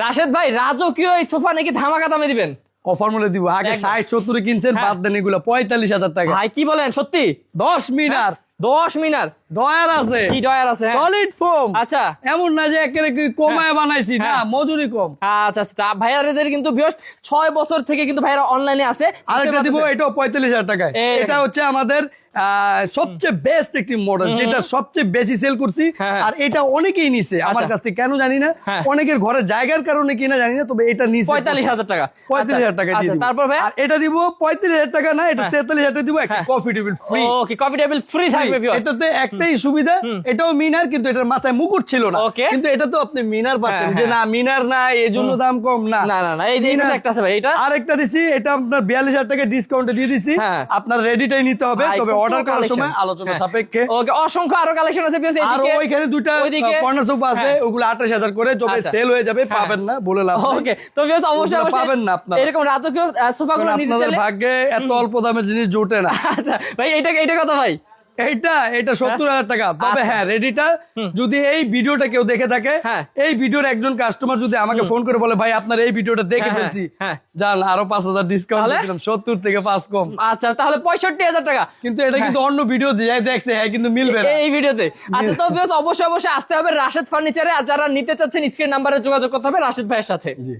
রাশেদ ভাই রাজকীয় এই সোফা নাকি ধামাকা দামে দিবেন? অফার মূল্যে দিব। আগে 60-70 কিনছেন, বাদ দেন এগুলো 45,000 টাকা। ভাই কি বলেন সত্যি? 10 মিনার 10 মিনার ডয়ার আছে, কি ডয়ার আছে? Solid foam. আচ্ছা এমন না যে একেবারে কমায় বানাইছি, না মজুরি কম। আচ্ছা আচ্ছা ভাইয়াদের কিন্তু ভিউয়ার্স 6 বছর থেকে কিন্তু ভাইরা অনলাইনে আছে। আরেকটা দিব, এটাও 45,000 টাকায়। এটা হচ্ছে আমাদের সবচেয়ে বেস্ট একটি মডেল, যেটা সবচেয়ে বেশি সেল করছি। আর এটা অনেকেই নিছে আমার কাছ থেকে, কেন জানি না, অনেকের ঘরে জায়গার কারণে কিনা জানি না, তবে এটা নিছে 45,000 টাকা। 45,000 টাকা দিয়ে দিব। তারপর ভাই এটা দিব 45,000 টাকা না, এটা 43,000 টাকা দিব, একটা কফি টেবিল ফ্রি। ওকে, কফি টেবিল ফ্রি থাকবে ভিউয়ার্স। এটাতে একটাই সুবিধা, এটাও মিনার, কিন্তু এটার মাথায় মুকুট ছিল না। কিন্তু এটা তো আপনি মিনার পাচ্ছেন, যে না মিনার না এই জন্য দাম কম না। না না না, এই যে একটা আছে ভাই, এটা আরেকটা দিছি, এটা আপনার 42,000 টাকা ডিসকাউন্টে দিয়ে দিছি। আপনার রেডিটাই নিতে হবে, তবে অর্ডার করার সময় আলোচনা সাপেক্ষে। ওকে, অসংখ্য আরো কালেকশন আছে ভিউয়ার্স। আর ওইখানে দুইটা কর্নার সোফা আছে, ওগুলো 28,000 করে, যবে সেল হয়ে যাবে পাবেন না, বলে লাভ নাই। ওকে, তো ভিউয়ার্স অবশ্যই পাবেন না আপনারা। এরকম রাজকীয় সোফাগুলো নিতে আপনাদের চাইলে ভাগ্যে এত অল্প দামের জিনিস জোটে না। আচ্ছা ভাই, এটা কত ভাই? এটা 70,000 টাকা। তবে হ্যাঁ, রেডিটা যদি এই ভিডিওটা কেউ দেখে থাকে, এই ভিডিওর একজন কাস্টমার যদি আমাকে ফোন করে বলে ভাই আপনার এই ভিডিওটা দেখে ফেলছি, জান আরো 5,000 ডিসকাউন্ট দিলাম, 70 থেকে 5 কম। আচ্ছা, তাহলে 65,000 টাকা। কিন্তু এটা কিন্তু অন্য ভিডিও দিয়ে দেখছে, হ্যাঁ কিন্তু মিলবে না এই ভিডিওতে। আচ্ছা, তো অবশ্যই আসতে হবে রাশেদ ফার্নিচারে। আর যারা নিতে চাচ্ছেন স্ক্রিন নাম্বারে যোগাযোগ করতে হবে রাশেদ ভাইয়ের সাথে। জি।